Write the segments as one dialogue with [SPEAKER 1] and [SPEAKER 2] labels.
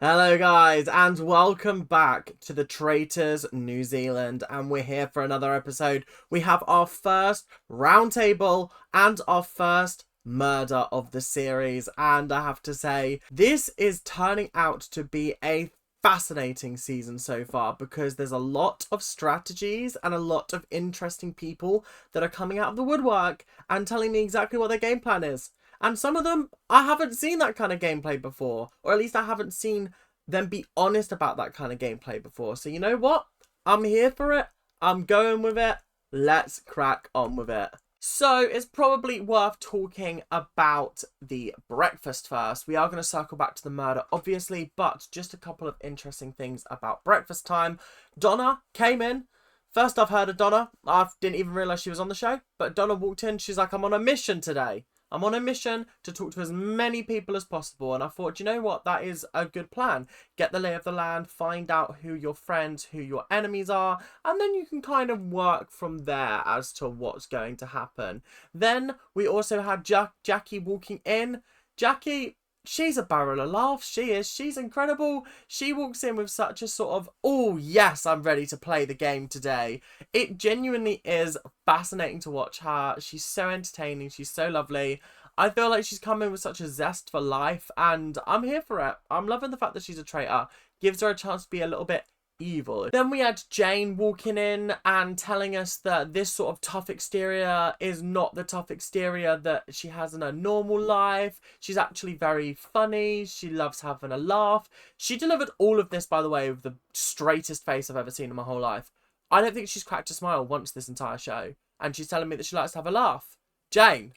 [SPEAKER 1] Hello guys and welcome back to the Traitors New Zealand, and we're here for another episode. We have our first roundtable and our first murder of the series, and I have to say this is turning out to be a fascinating season so far because there's a lot of strategies and a lot of interesting people that are coming out of the woodwork and telling me exactly what their game plan is. And some of them, I haven't seen that kind of gameplay before. Or at least I haven't seen them be honest about that kind of gameplay before. So you know what? I'm here for it. I'm going with it. Let's crack on with it. So it's probably worth talking about the breakfast first. We are going to circle back to the murder, obviously, but just a couple of interesting things about breakfast time. Donna came in. First I've heard of Donna. I didn't even realise she was on the show. But Donna walked in. She's like, I'm on a mission today. I'm on a mission to talk to as many people as possible. And I thought, you know what? That is a good plan. Get the lay of the land, find out who your friends, who your enemies are, and then you can kind of work from there as to what's going to happen. Then we also had Jackie walking in. Jackie, she's a barrel of laughs. She is. She's incredible. She walks in with such a sort of, oh, yes, I'm ready to play the game today. It genuinely is fascinating to watch her. She's so entertaining. She's so lovely. I feel like she's come in with such a zest for life, and I'm here for it. I'm loving the fact that she's a traitor. Gives her a chance to be a little bit evil. Then we had Jane walking in and telling us that this sort of tough exterior is not the tough exterior that she has in her normal life. She's actually very funny. She loves having a laugh. She delivered all of this, by the way, with the straightest face I've ever seen in my whole life. I don't think she's cracked a smile once this entire show. And she's telling me that she likes to have a laugh. Jane,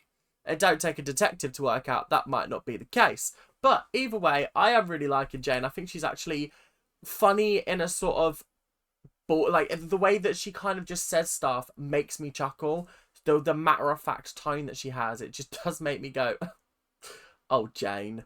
[SPEAKER 1] it don't take a detective to work out that might not be the case. But either way, I am really liking Jane. I think she's actually funny in a sort of, like, the way that she kind of just says stuff makes me chuckle. The matter-of-fact tone that she has, it just does make me go, oh, Jane.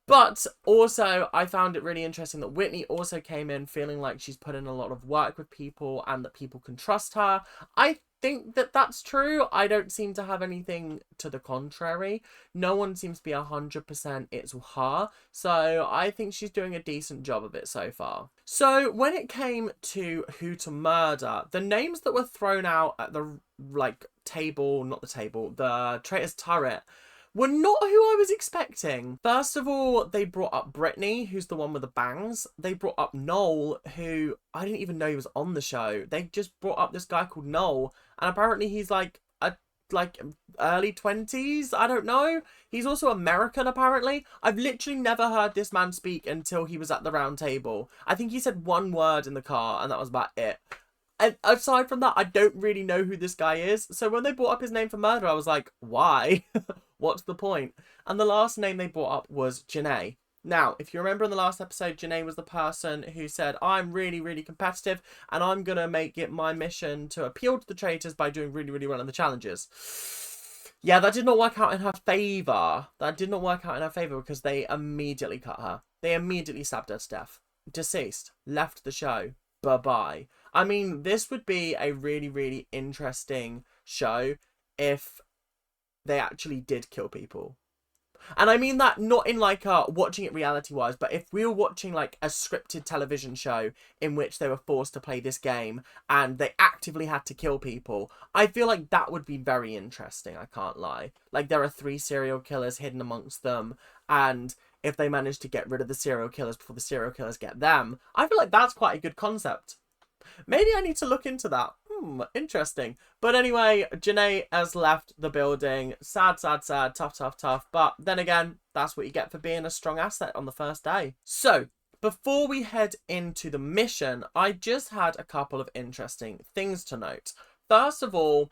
[SPEAKER 1] But also, I found it really interesting that Whitney also came in feeling like she's put in a lot of work with people and that people can trust her. I think that that's true. I don't seem to have anything to the contrary. No one seems to be 100% it's her. So I think she's doing a decent job of it so far. So when it came to who to murder, the names that were thrown out at the, like, table, not the table, the Traitor's turret, were not who I was expecting. First of all, they brought up Brittany, who's the one with the bangs. They brought up Noel, who I didn't even know he was on the show. They just brought up this guy called Noel, and apparently he's like early 20s. I don't know. He's also American, apparently. I've literally never heard this man speak until he was at the round table. I think he said one word in the car, and that was about it. And aside from that, I don't really know who this guy is. So when they brought up his name for murder, I was like, why? What's the point? And the last name they brought up was Janae. Now, if you remember in the last episode, Janae was the person who said, I'm really, really competitive and I'm going to make it my mission to appeal to the traitors by doing really, really well in the challenges. Yeah, that did not work out in her favour. That did not work out in her favour because they immediately cut her. They immediately stabbed her to death. Deceased. Left the show. Bye-bye. I mean, this would be a really, really interesting show if they actually did kill people. And I mean that not in like watching it reality wise, but if we were watching like a scripted television show in which they were forced to play this game and they actively had to kill people, I feel like that would be very interesting, I can't lie. Like, there are 3 serial killers hidden amongst them, and if they manage to get rid of the serial killers before the serial killers get them, I feel like that's quite a good concept. Maybe I need to look into that. Interesting. But anyway, Janae has left the building. Sad, sad, sad. Tough, tough, tough. But then again, that's what you get for being a strong asset on the first day. So, before we head into the mission, I just had a couple of interesting things to note. First of all,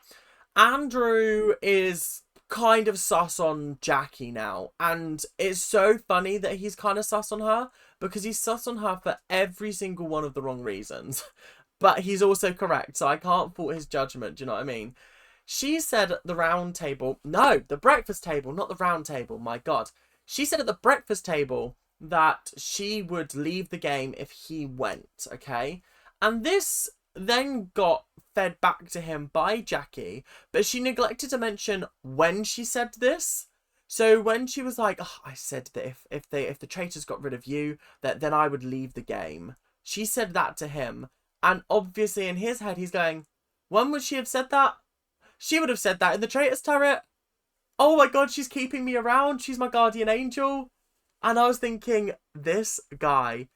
[SPEAKER 1] Andrew is kind of sus on Jackie now. And it's so funny that he's kind of sus on her because he's sus on her for every single one of the wrong reasons. But he's also correct, so I can't fault his judgment, do you know what I mean? She said at the round table, no, the breakfast table, not the round table, my God. She said at the breakfast table that she would leave the game if he went, okay? And this then got fed back to him by Jackie, but she neglected to mention when she said this. So when she was like, oh, I said that if the traitors got rid of you, that then I would leave the game. She said that to him. And obviously in his head, he's going, when would she have said that? She would have said that in the traitors turret. Oh my God, she's keeping me around. She's my guardian angel. And I was thinking, this guy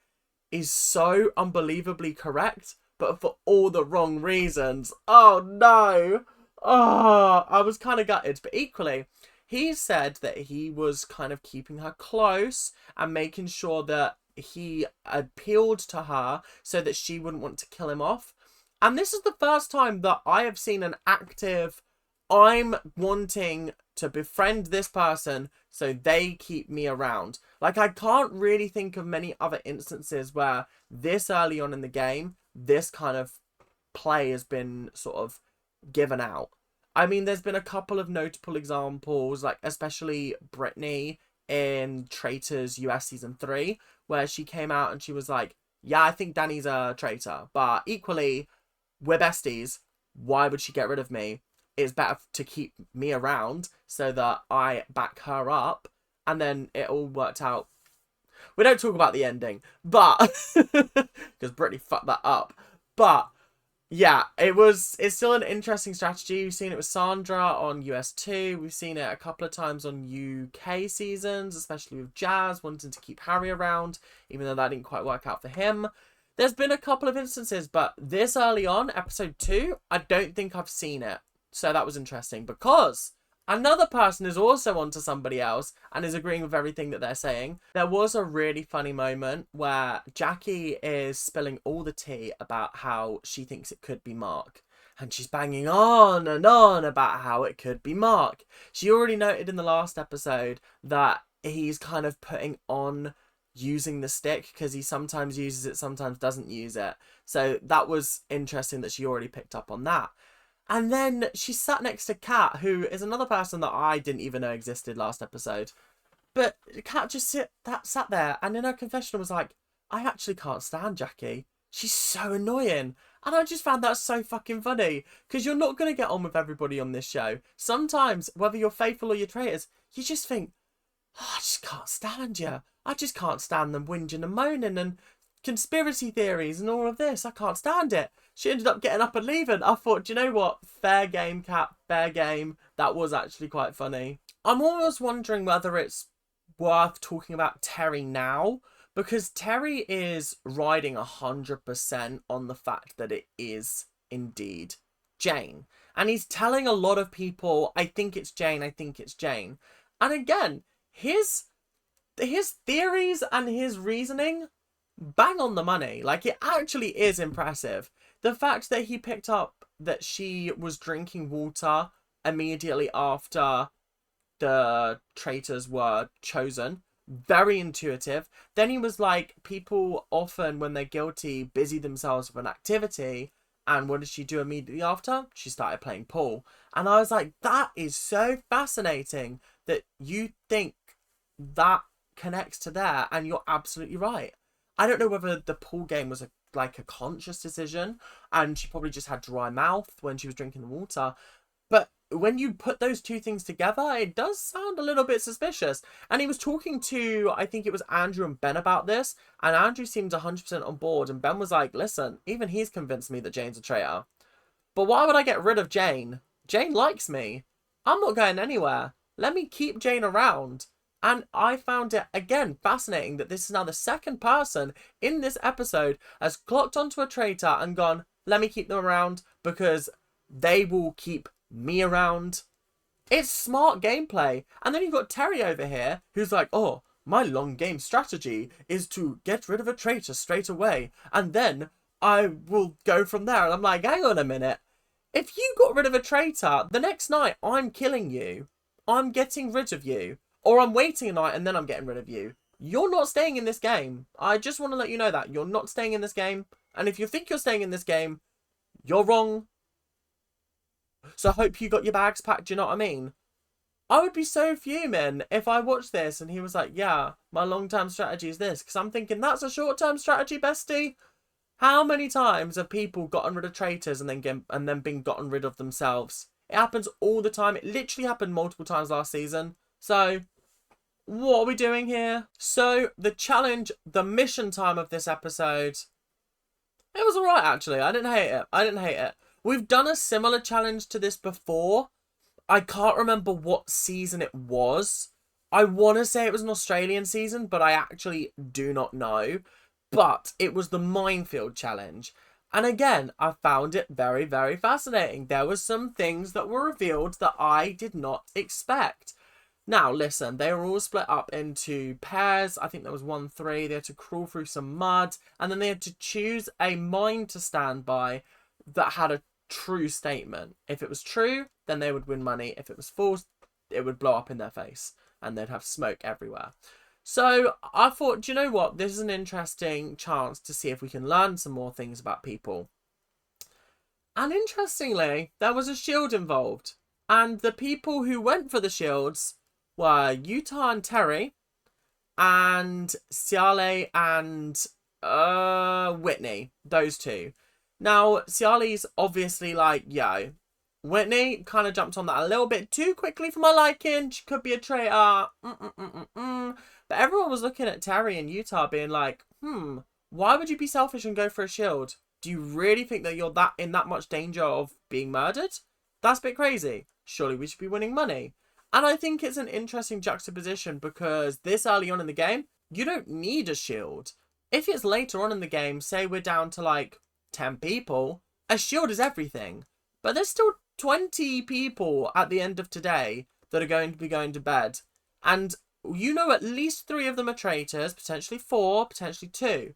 [SPEAKER 1] is so unbelievably correct, but for all the wrong reasons. Oh no. Oh, I was kind of gutted. But equally, he said that he was kind of keeping her close and making sure that he appealed to her so that she wouldn't want to kill him off. And this is the first time that I have seen an active, I'm wanting to befriend this person so they keep me around. Like, I can't really think of many other instances where this early on in the game, this kind of play has been sort of given out. I mean, there's been a couple of notable examples, like especially Brittany in Traitors US Season 3, where she came out and she was like, yeah, I think Danny's a traitor, but equally, we're besties. Why would she get rid of me? It's better to keep me around so that I back her up. And then it all worked out. We don't talk about the ending, but because Brittany fucked that up. But yeah, it's still an interesting strategy. We've seen it with Sandra on US2. We've seen it a couple of times on UK seasons, especially with Jazz wanting to keep Harry around, even though that didn't quite work out for him. There's been a couple of instances, but this early on, episode 2, I don't think I've seen it. So that was interesting because another person is also onto somebody else and is agreeing with everything that they're saying. There was a really funny moment where Jackie is spilling all the tea about how she thinks it could be Mark. And she's banging on and on about how it could be Mark. She already noted in the last episode that he's kind of putting on using the stick because he sometimes uses it, sometimes doesn't use it. So that was interesting that she already picked up on that. And then she sat next to Kat, who is another person that I didn't even know existed last episode. But Kat just sat there and in her confessional was like, I actually can't stand Jackie. She's so annoying. And I just found that so fucking funny. Because you're not going to get on with everybody on this show. Sometimes, whether you're faithful or you're traitors, you just think, oh, I just can't stand you. I just can't stand them whinging and moaning and conspiracy theories and all of this. I can't stand it. She ended up getting up and leaving. I thought, do you know what? Fair game, Kat. Fair game. That was actually quite funny. I'm almost wondering whether it's worth talking about Terry now. Because Terry is riding 100% on the fact that it is indeed Jane. And he's telling a lot of people, I think it's Jane, I think it's Jane. And again, his theories and his reasoning, bang on the money. Like, it actually is impressive. The fact that he picked up that she was drinking water immediately after the traitors were chosen, very intuitive. Then he was like, people often, when they're guilty, busy themselves with an activity. And what did she do immediately after? She started playing pool. And I was like, that is so fascinating that you think that connects to there. And you're absolutely right. I don't know whether the pool game was like a conscious decision and she probably just had dry mouth when she was drinking the water. But when you put those two things together, it does sound a little bit suspicious. And he was talking to, I think it was Andrew and Ben about this. And Andrew seemed 100% on board. And Ben was like, listen, even he's convinced me that Jane's a traitor. But why would I get rid of Jane? Jane likes me. I'm not going anywhere. Let me keep Jane around. And I found it, again, fascinating that this is now the second person in this episode has clocked onto a traitor and gone, let me keep them around because they will keep me around. It's smart gameplay. And then you've got Terry over here who's like, oh, my long game strategy is to get rid of a traitor straight away. And then I will go from there. And I'm like, hang on a minute. If you got rid of a traitor, the next night I'm killing you. I'm getting rid of you. Or I'm waiting a night and then I'm getting rid of you. You're not staying in this game. I just want to let you know that. You're not staying in this game. And if you think you're staying in this game, you're wrong. So I hope you got your bags packed, do you know what I mean? I would be so fuming if I watched this and he was like, yeah, my long-term strategy is this. Because I'm thinking, that's a short-term strategy, bestie. How many times have people gotten rid of traitors and then been gotten rid of themselves? It happens all the time. It literally happened multiple times last season. So What are we doing here? So, the challenge, the mission time of this episode, it was alright actually. I didn't hate it. I didn't hate it. We've done a similar challenge to this before. I can't remember what season it was. I want to say it was an Australian season, but I actually do not know. But it was the minefield challenge. And again, I found it very, very fascinating. There were some things that were revealed that I did not expect. Now, listen, they were all split up into pairs. I think there was 1-3. They had to crawl through some mud. And then they had to choose a mine to stand by that had a true statement. If it was true, then they would win money. If it was false, it would blow up in their face. And they'd have smoke everywhere. So I thought, do you know what? This is an interesting chance to see if we can learn some more things about people. And interestingly, there was a shield involved. And the people who went for the shields were Utah and Terry, and Ciale and Whitney. Those two. Now, Ciale's obviously like, yo, Whitney kind of jumped on that a little bit too quickly for my liking. She could be a traitor. But everyone was looking at Terry and Utah being like, why would you be selfish and go for a shield? Do you really think that you're in that much danger of being murdered? That's a bit crazy. Surely we should be winning money. And I think it's an interesting juxtaposition because this early on in the game, you don't need a shield. If it's later on in the game, say we're down to like 10 people, a shield is everything. But there's still 20 people at the end of today that are going to be going to bed. And you know at least 3 of them are traitors, potentially 4, potentially 2.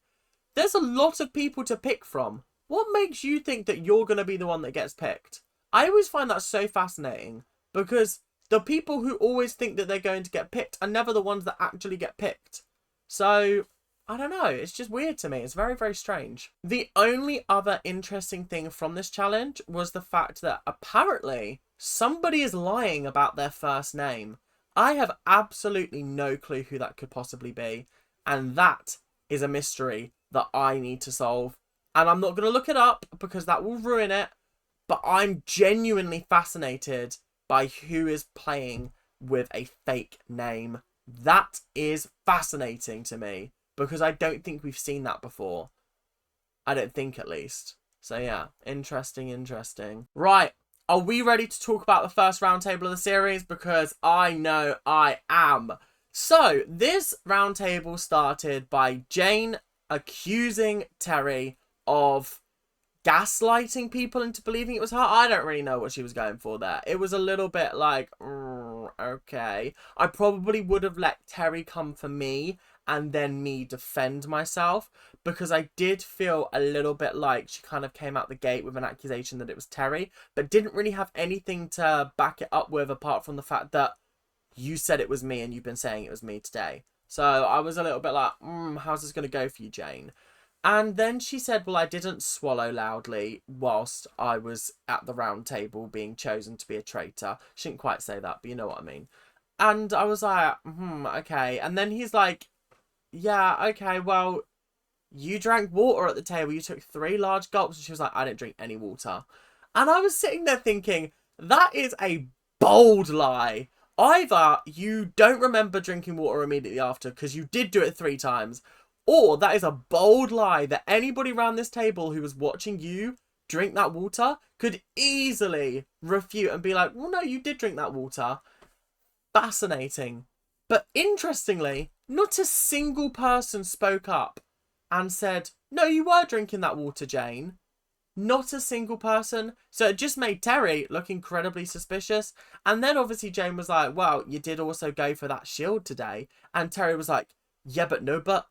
[SPEAKER 1] There's a lot of people to pick from. What makes you think that you're going to be the one that gets picked? I always find that so fascinating because the people who always think that they're going to get picked are never the ones that actually get picked. So, I don't know. It's just weird to me. It's very, very strange. The only other interesting thing from this challenge was the fact that apparently somebody is lying about their first name. I have absolutely no clue who that could possibly be. And that is a mystery that I need to solve. And I'm not going to look it up because that will ruin it. But I'm genuinely fascinated by who is playing with a fake name. That is fascinating to me because I don't think we've seen that before. I don't think, at least. So yeah, interesting. Right, are we ready to talk about the first roundtable of the series? Because I know I am. So this roundtable started by Jane accusing Terry of gaslighting people into believing it was her. I don't really know what she was going for there. It was a little bit like, okay. I probably would have let Terry come for me and then me defend myself because I did feel a little bit like she kind of came out the gate with an accusation that it was Terry, but didn't really have anything to back it up with apart from the fact that you said it was me and you've been saying it was me today. So I was a little bit like, how's this going to go for you, Jane? And then she said, well, I didn't swallow loudly whilst I was at the round table being chosen to be a traitor. She didn't quite say that, but you know what I mean. And I was like, okay. And then he's like, yeah, okay, well, you drank water at the table. You took 3 large gulps. And she was like, I didn't drink any water. And I was sitting there thinking, that is a bold lie. Either you don't remember drinking water immediately after because you did do it 3 times, or that is a bold lie that anybody around this table who was watching you drink that water could easily refute and be like, well, no, you did drink that water. Fascinating. But interestingly, not a single person spoke up and said, no, you were drinking that water, Jane. Not a single person. So it just made Terry look incredibly suspicious. And then obviously Jane was like, well, you did also go for that shield today. And Terry was like, yeah, but no, but.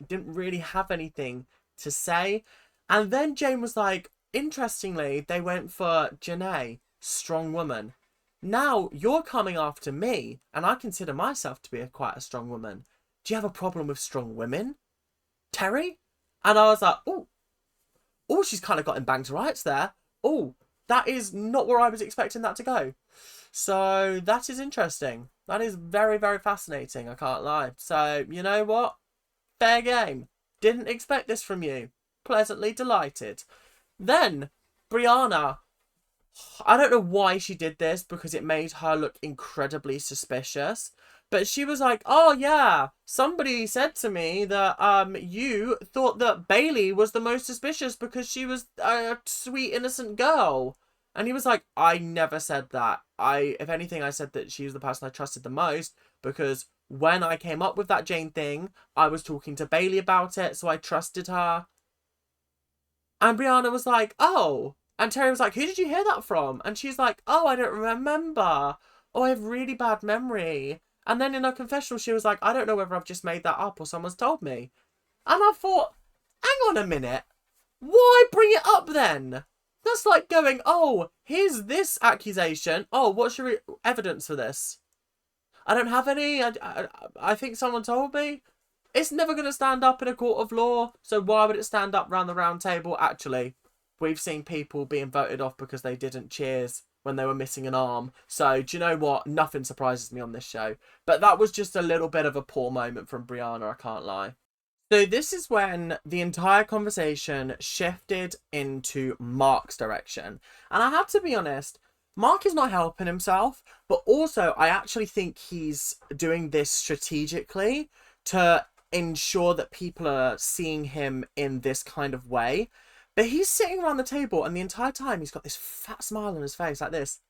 [SPEAKER 1] Didn't really have anything to say. And then Jane was like, interestingly, they went for Janae, strong woman. Now you're coming after me, and I consider myself to be quite a strong woman. Do you have a problem with strong women, Terry? And I was like, oh, she's kind of got him banged to rights there. Oh, that is not where I was expecting that to go. So that is interesting. That is very, very fascinating. I can't lie. So, you know what? Fair game. Didn't expect this from you. Pleasantly delighted. Then, Brianna I don't know why she did this because it made her look incredibly suspicious. But she was like, "Oh yeah, somebody said to me that you thought that Bailey was the most suspicious because she was a sweet innocent girl." And he was like, "I never said that. If anything, I said that she was the person I trusted the most because when I came up with that Jane thing, I was talking to Bailey about it, so I trusted her." And Brianna was like, "Oh." And Terry was like, "Who did you hear that from?" And she's like, "Oh, I don't remember. Oh, I have really bad memory." And then in her confessional, she was like, "I don't know whether I've just made that up or someone's told me." And I thought, hang on a minute. Why bring it up then? That's like going, "Oh, here's this accusation. Oh, what's your evidence for this?" "I don't have any. I think someone told me." It's never going to stand up in a court of law, so why would it stand up round the round table? Actually, we've seen people being voted off because they didn't cheers when they were missing an arm. So, do you know what? Nothing surprises me on this show. But that was just a little bit of a poor moment from Brianna, I can't lie. So this is when the entire conversation shifted into Mark's direction. And I have to be honest, Mark is not helping himself, but also I actually think he's doing this strategically to ensure that people are seeing him in this kind of way. But he's sitting around the table and the entire time he's got this fat smile on his face like this.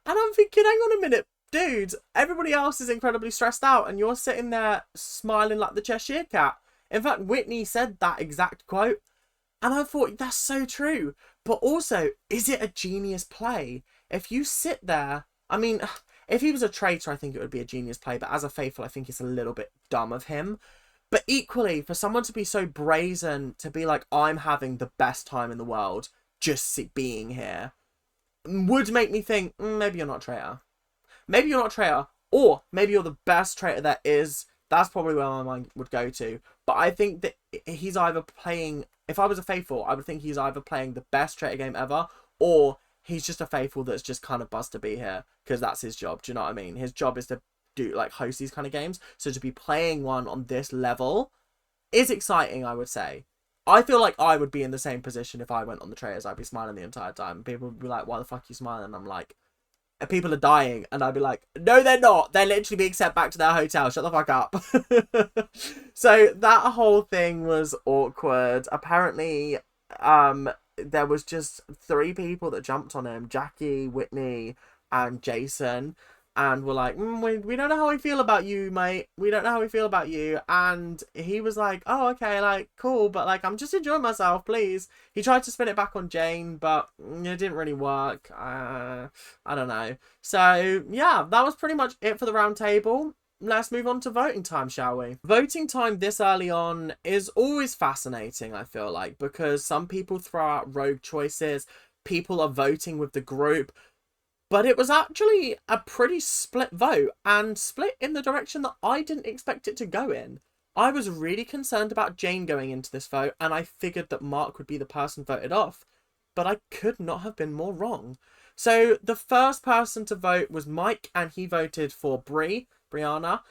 [SPEAKER 1] And I'm thinking, hang on a minute, dude, everybody else is incredibly stressed out and you're sitting there smiling like the Cheshire Cat. In fact, Whitney said that exact quote. And I thought, that's so true. But also, is it a genius play? If you sit there, I mean, if he was a traitor, I think it would be a genius play. But as a faithful, I think it's a little bit dumb of him. But equally, for someone to be so brazen, to be like, "I'm having the best time in the world, just being here," would make me think, maybe you're not a traitor. Maybe you're not a traitor. Or maybe you're the best traitor there is. That's probably where my mind would go to. But I think that he's either playing... If I was a faithful, I would think he's either playing the best traitor game ever, or he's just a faithful that's just kind of buzzed to be here. Because that's his job. Do you know what I mean? His job is to do like host these kind of games. So to be playing one on this level is exciting, I would say. I feel like I would be in the same position if I went on the traitors. I'd be smiling the entire time. People would be like, "Why the fuck are you smiling?" And I'm like, people are dying, and I'd be like, "No, they're not. They're literally being sent back to their hotel. Shut the fuck up." So that whole thing was awkward. Apparently, there was just 3 people that jumped on him: Jackie, Whitney, and Jason. And were like, we don't know how we feel about you, mate. We don't know how we feel about you. And he was like, "Oh, okay, like, cool. But, like, I'm just enjoying myself, please." He tried to spin it back on Jane, but it didn't really work. I don't know. So, yeah, that was pretty much it for the round table. Let's move on to voting time, shall we? Voting time this early on is always fascinating, I feel like, because some people throw out rogue choices. People are voting with the group. But it was actually a pretty split vote, and split in the direction that I didn't expect it to go in. I was really concerned about Jane going into this vote, and I figured that Mark would be the person voted off. But I could not have been more wrong. So the first person to vote was Mike, and he voted for Brianna.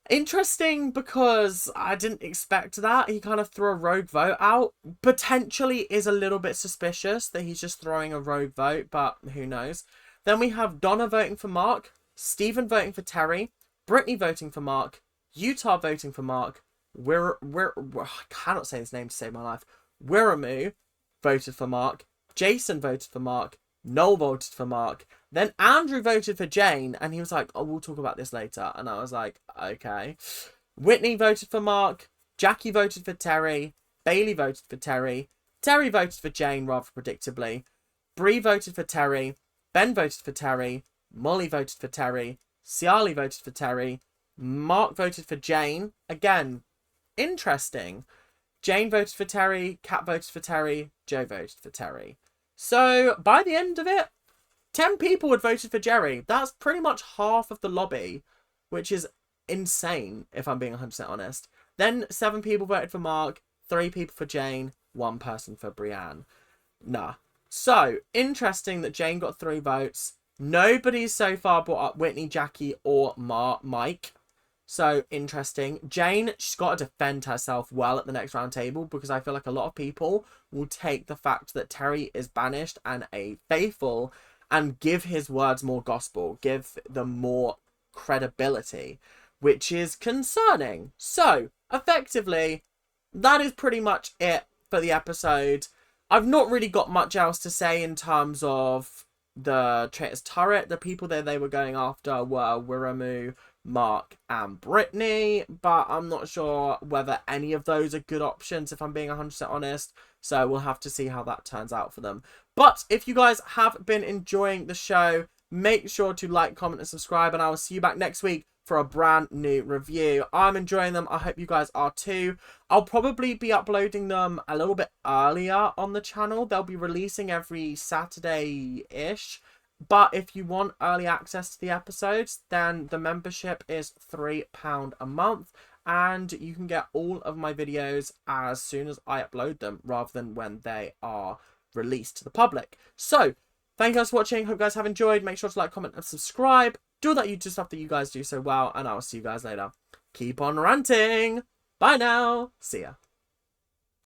[SPEAKER 1] Interesting, because I didn't expect that. He kind of threw a rogue vote out. Potentially is a little bit suspicious that he's just throwing a rogue vote, but who knows. Then we have Donna voting for Mark, Stephen voting for Terry, Brittany voting for Mark, Utah voting for Mark, I cannot say his name to save my life. Wiramu voted for Mark, Jason voted for Mark, Noel voted for Mark, then Andrew voted for Jane, and he was like, "Oh, we'll talk about this later." And I was like, okay. Whitney voted for Mark, Jackie voted for Terry, Bailey voted for Terry voted for Jane, rather predictably, Bree voted for Terry, Ben voted for Terry, Molly voted for Terry, Ciali voted for Terry, Mark voted for Jane. Again, interesting. Jane voted for Terry, Kat voted for Terry, Joe voted for Terry. So, by the end of it, 10 people had voted for Jerry. That's pretty much half of the lobby, which is insane, if I'm being 100% honest. Then 7 people voted for Mark, 3 people for Jane, 1 person for Brienne. Nah. So, interesting that Jane got 3 votes. Nobody's so far brought up Whitney, Jackie, or Mike. So interesting. Jane, she's got to defend herself well at the next round table, because I feel like a lot of people will take the fact that Terry is banished and a faithful and give his words more gospel, give them more credibility, which is concerning. So effectively, that is pretty much it for the episode. I've not really got much else to say in terms of the Traitors turret. The people that they were going after were Wiramu, Mark and Brittany, but I'm not sure whether any of those are good options, if I'm being 100% honest. So we'll have to see how that turns out for them. But if you guys have been enjoying the show, make sure to like, comment and subscribe, and I will see you back next week for a brand new review. I'm enjoying them. I hope you guys are too. I'll probably be uploading them a little bit earlier on the channel. They'll be releasing every Saturday-ish. But if you want early access to the episodes, then the membership is £3 a month. And you can get all of my videos as soon as I upload them, rather than when they are released to the public. So, thank you guys for watching. Hope you guys have enjoyed. Make sure to like, comment, and subscribe. Do all that YouTube stuff that you guys do so well. And I will see you guys later. Keep on ranting. Bye now. See ya.